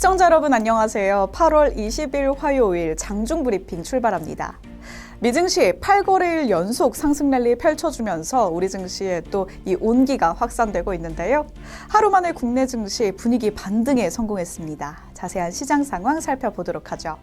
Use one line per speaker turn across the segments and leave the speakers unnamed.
시청자 여러분 안녕하세요. 8월 20일 화요일 장중 브리핑 출발합니다. 미 증시 8거래일 연속 상승 랠리 펼쳐주면서 우리 증시에 또 이 온기가 확산되고 있는데요. 하루 만에 국내 증시 분위기 반등에 성공했습니다. 자세한 시장 상황 살펴보도록 하죠.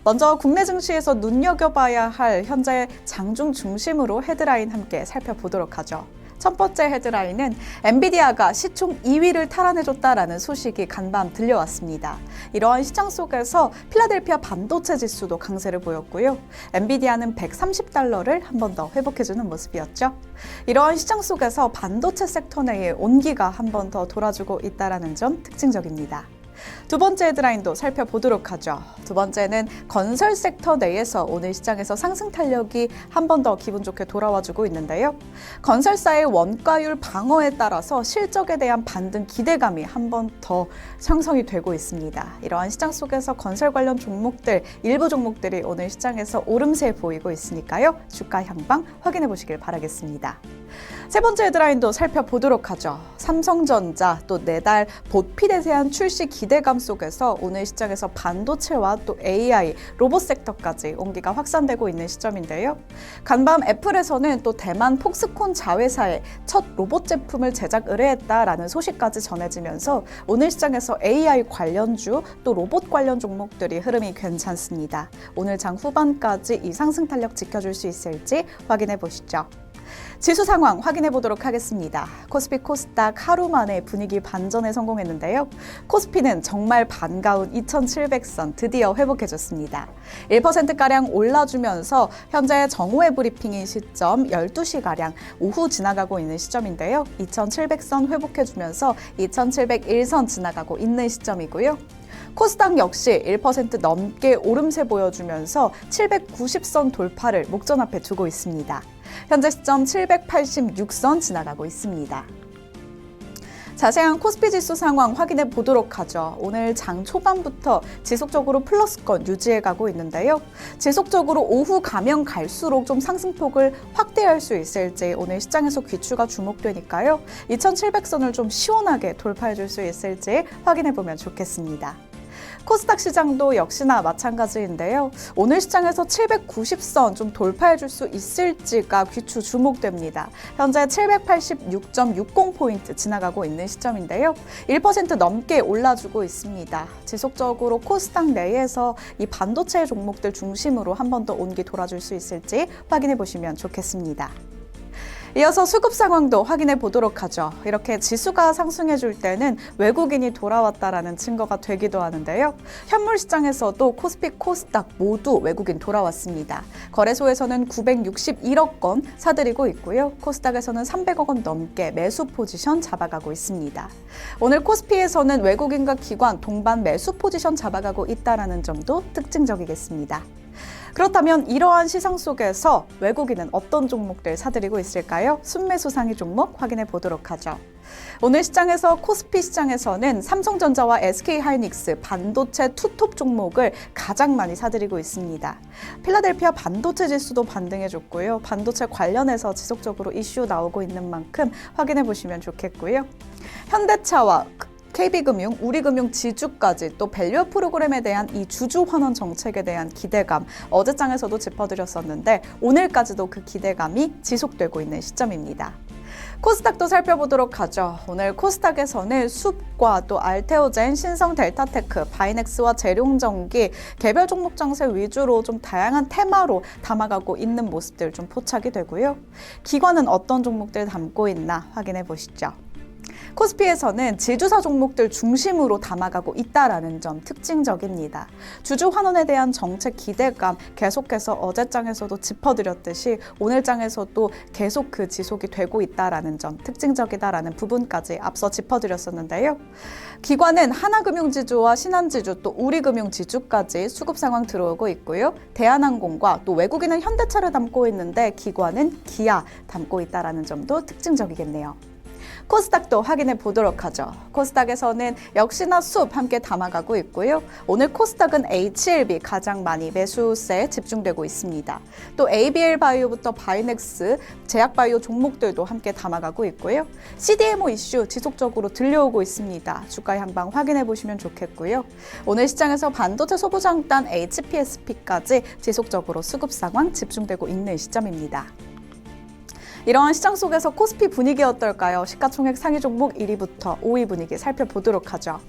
먼저 국내 증시에서 눈여겨봐야 할 현재 장중 중심으로 헤드라인 함께 살펴보도록 하죠. 첫 번째 헤드라인은 엔비디아가 시총 2위를 탈환해줬다라는 소식이 간밤 들려왔습니다. 이러한 시장 속에서 필라델피아 반도체 지수도 강세를 보였고요. 엔비디아는 130달러를 한 번 더 회복해주는 모습이었죠. 이러한 시장 속에서 반도체 섹터 내에 온기가 한 번 더 돌아주고 있다는 점 특징적입니다. 두 번째 헤드라인도 살펴보도록 하죠. 두 번째는 건설 섹터 내에서 오늘 시장에서 상승 탄력이 한 번 더 기분 좋게 돌아와주고 있는데요. 건설사의 원가율 방어에 따라서 실적에 대한 반등 기대감이 한 번 더 형성이 되고 있습니다. 이러한 시장 속에서 건설 관련 종목들, 일부 종목들이 오늘 시장에서 오름세 보이고 있으니까요. 주가 향방 확인해 보시길 바라겠습니다. 세 번째 헤드라인도 살펴보도록 하죠. 삼성전자 또 내달 보필에 대한 출시 기대감 속에서 오늘 시장에서 반도체와 또 AI, 로봇 섹터까지 온기가 확산되고 있는 시점인데요. 간밤 애플에서는 또 대만 폭스콘 자회사에 첫 로봇 제품을 제작 의뢰했다라는 소식까지 전해지면서 오늘 시장에서 AI 관련주 또 로봇 관련 종목들이 흐름이 괜찮습니다. 오늘 장 후반까지 이 상승 탄력 지켜줄 수 있을지 확인해 보시죠. 지수 상황 확인해 보도록 하겠습니다. 코스피 코스닥 하루 만에 분위기 반전에 성공했는데요. 코스피는 정말 반가운 2700선 드디어 회복해줬습니다. 1%가량 올라주면서 현재 정오의 브리핑인 시점 12시가량 오후 지나가고 있는 시점인데요. 2700선 회복해주면서 2701선 지나가고 있는 시점이고요. 코스닥 역시 1% 넘게 오름세 보여주면서 790선 돌파를 목전 앞에 두고 있습니다. 현재 시점 786선 지나가고 있습니다. 자세한 코스피 지수 상황 확인해 보도록 하죠. 오늘 장 초반부터 지속적으로 플러스권 유지해 가고 있는데요. 지속적으로 오후 가면 갈수록 좀 상승폭을 확대할 수 있을지 오늘 시장에서 귀추가 주목되니까요. 2700선을 좀 시원하게 돌파해 줄 수 있을지 확인해 보면 좋겠습니다. 코스닥 시장도 역시나 마찬가지인데요. 오늘 시장에서 790선 좀 돌파해 줄 수 있을지가 귀추 주목됩니다. 현재 786.60포인트 지나가고 있는 시점인데요. 1% 넘게 올라주고 있습니다. 지속적으로 코스닥 내에서 이 반도체 종목들 중심으로 한 번 더 온기 돌아줄 수 있을지 확인해 보시면 좋겠습니다. 이어서 수급 상황도 확인해 보도록 하죠. 이렇게 지수가 상승해 줄 때는 외국인이 돌아왔다라는 증거가 되기도 하는데요. 현물 시장에서도 코스피, 코스닥 모두 외국인 돌아왔습니다. 거래소에서는 961억 건 사들이고 있고요. 코스닥에서는 300억 원 넘게 매수 포지션 잡아가고 있습니다. 오늘 코스피에서는 외국인과 기관 동반 매수 포지션 잡아가고 있다는 점도 특징적이겠습니다. 그렇다면 이러한 시장 속에서 외국인은 어떤 종목들 사들이고 있을까요? 순매수 상위 종목 확인해 보도록 하죠. 오늘 시장에서 코스피 시장에서는 삼성전자와 SK하이닉스 반도체 투톱 종목을 가장 많이 사들이고 있습니다. 필라델피아 반도체 지수도 반등해줬고요. 반도체 관련해서 지속적으로 이슈 나오고 있는 만큼 확인해 보시면 좋겠고요. 현대차와 KB금융, 우리금융 지주까지 또 밸류업 프로그램에 대한 이 주주 환원 정책에 대한 기대감 어제 장에서도 짚어드렸었는데 오늘까지도 그 기대감이 지속되고 있는 시점입니다. 코스닥도 살펴보도록 하죠. 오늘 코스닥에서는 숲과 또 알테오젠, 신성 델타테크, 바이넥스와 재룡전기 개별 종목 장세 위주로 좀 다양한 테마로 담아가고 있는 모습들 좀 포착이 되고요. 기관은 어떤 종목들 담고 있나 확인해 보시죠. 코스피에서는 지주사 종목들 중심으로 담아가고 있다는 점 특징적입니다. 주주 환원에 대한 정책 기대감 계속해서 어제 장에서도 짚어드렸듯이 오늘 장에서도 계속 그 지속이 되고 있다는 점 특징적이다라는 부분까지 앞서 짚어드렸었는데요. 기관은 하나금융지주와 신한지주 또 우리금융지주까지 수급 상황 들어오고 있고요. 대한항공과 또 외국인은 현대차를 담고 있는데 기관은 기아 담고 있다는 점도 특징적이겠네요. 코스닥도 확인해 보도록 하죠. 코스닥에서는 역시나 숲 함께 담아가고 있고요. 오늘 코스닥은 HLB 가장 많이 매수세에 집중되고 있습니다. 또 ABL 바이오부터 바이넥스, 제약바이오 종목들도 함께 담아가고 있고요. CDMO 이슈 지속적으로 들려오고 있습니다. 주가 향방 확인해 보시면 좋겠고요. 오늘 시장에서 반도체 소부장단 HPSP까지 지속적으로 수급 상황 집중되고 있는 시점입니다. 이러한 시장 속에서 코스피 분위기 어떨까요? 시가총액 상위 종목 1위부터 5위 분위기 살펴보도록 하죠.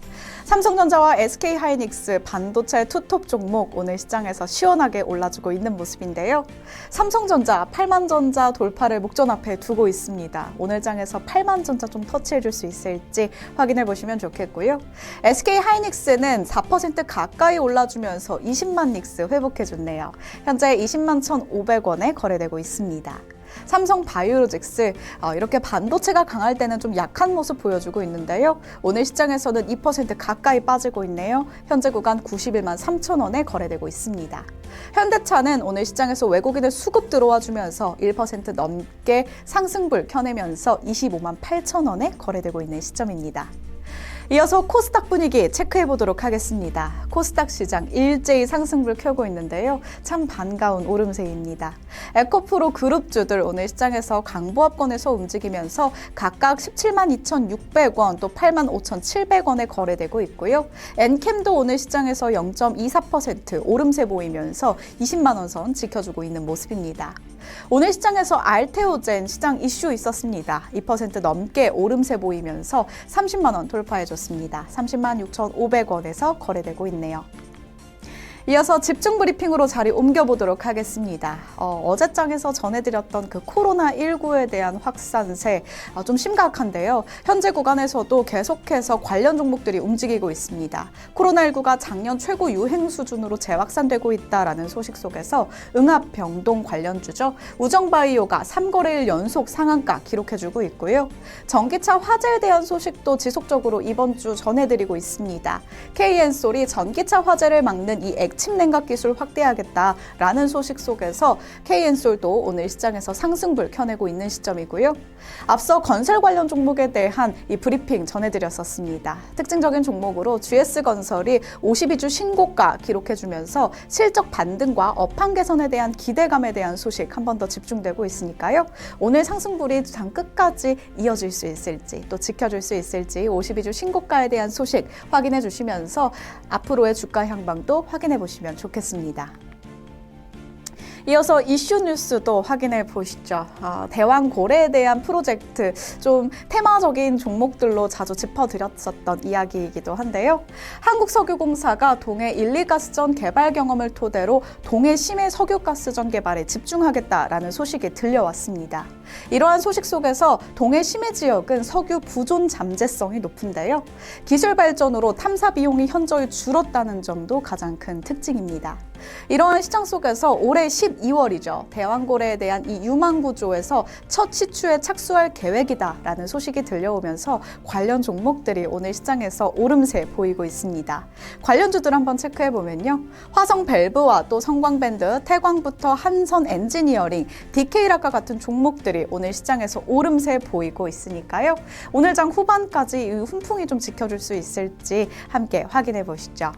삼성전자와 SK하이닉스 반도체 투톱 종목 오늘 시장에서 시원하게 올라주고 있는 모습인데요. 삼성전자 8만전자 돌파를 목전 앞에 두고 있습니다. 오늘 장에서 8만전자 좀 터치해줄 수 있을지 확인해 보시면 좋겠고요. SK하이닉스는 4% 가까이 올라주면서 20만 닉스 회복해줬네요. 현재 20만 1,500원에 거래되고 있습니다. 삼성 바이오로직스 이렇게 반도체가 강할 때는 좀 약한 모습 보여주고 있는데요. 오늘 시장에서는 2% 가까이 빠지고 있네요. 현재 구간 91만 3천원에 거래되고 있습니다. 현대차는 오늘 시장에서 외국인의 수급 들어와 주면서 1% 넘게 상승불 켜내면서 25만 8천원에 거래되고 있는 시점입니다. 이어서 코스닥 분위기 체크해 보도록 하겠습니다. 코스닥 시장 일제히 상승불 켜고 있는데요. 참 반가운 오름세입니다. 에코프로 그룹주들 오늘 시장에서 강보합권에서 움직이면서 각각 17만 2,600원 또 8만 5,700원에 거래되고 있고요. 엔캠도 오늘 시장에서 0.24% 오름세 보이면서 20만 원 선 지켜주고 있는 모습입니다. 오늘 시장에서 알테오젠 시장 이슈 있었습니다. 2% 넘게 오름세 보이면서 30만 원 돌파해줬습니다. 30만 6,500원에서 거래되고 있네요. 이어서 집중 브리핑으로 자리 옮겨보도록 하겠습니다. 어제장에서 전해드렸던 그 코로나19에 대한 확산세 좀 심각한데요. 현재 구간에서도 계속해서 관련 종목들이 움직이고 있습니다. 코로나19가 작년 최고 유행 수준으로 재확산되고 있다라는 소식 속에서 응합병동 관련주죠. 우정바이오가 3거래일 연속 상한가 기록해주고 있고요. 전기차 화재에 대한 소식도 지속적으로 이번 주 전해드리고 있습니다. KN솔이 전기차 화재를 막는 이 액침 냉각 기술 확대하겠다라는 소식 속에서 KN솔도 오늘 시장에서 상승불 켜내고 있는 시점이고요. 앞서 건설 관련 종목에 대한 이 브리핑 전해드렸었습니다. 특징적인 종목으로 GS건설이 52주 신고가 기록해주면서 실적 반등과 업황 개선에 대한 기대감에 대한 소식 한 번 더 집중되고 있으니까요. 오늘 상승불이 장 끝까지 이어질 수 있을지 또 지켜줄 수 있을지 52주 신고가에 대한 소식 확인해 주시면서 앞으로의 주가 향방도 확인해 보시면 좋겠습니다. 이어서 이슈 뉴스도 확인해 보시죠. 대왕고래에 대한 프로젝트, 좀 테마적인 종목들로 자주 짚어드렸었던 이야기이기도 한데요. 한국석유공사가 동해 1, 2가스전 개발 경험을 토대로 동해 심해 석유가스전 개발에 집중하겠다라는 소식이 들려왔습니다. 이러한 소식 속에서 동해 심해 지역은 석유 부존 잠재성이 높은데요. 기술 발전으로 탐사 비용이 현저히 줄었다는 점도 가장 큰 특징입니다. 이러한 시장 속에서 올해 12월이죠. 대왕고래에 대한 이 유망 구조에서 첫 시추에 착수할 계획이다라는 소식이 들려오면서 관련 종목들이 오늘 시장에서 오름세 보이고 있습니다. 관련주들 한번 체크해 보면요. 화성 밸브와 또 성광밴드, 태광부터 한선 엔지니어링, DK락과 같은 종목들이 오늘 시장에서 오름세 보이고 있으니까요. 오늘 장 후반까지 이 훈풍이 좀 지켜줄 수 있을지 함께 확인해 보시죠.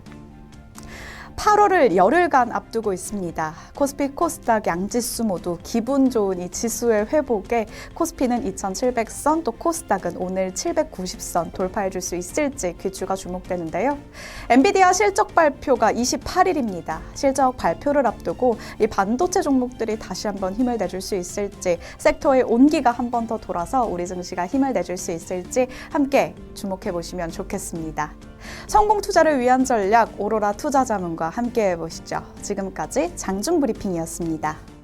8월을 열흘간 앞두고 있습니다. 코스피, 코스닥 양지수 모두 기분 좋은 이 지수의 회복에 코스피는 2,700선, 또 코스닥은 오늘 790선 돌파해줄 수 있을지 귀추가 주목되는데요. 엔비디아 실적 발표가 28일입니다. 실적 발표를 앞두고 이 반도체 종목들이 다시 한번 힘을 내줄 수 있을지, 섹터의 온기가 한 번 더 돌아서 우리 증시가 힘을 내줄 수 있을지 함께 주목해 보시면 좋겠습니다. 성공 투자를 위한 전략 오로라 투자자문과 함께 해보시죠. 지금까지 장중 브리핑이었습니다.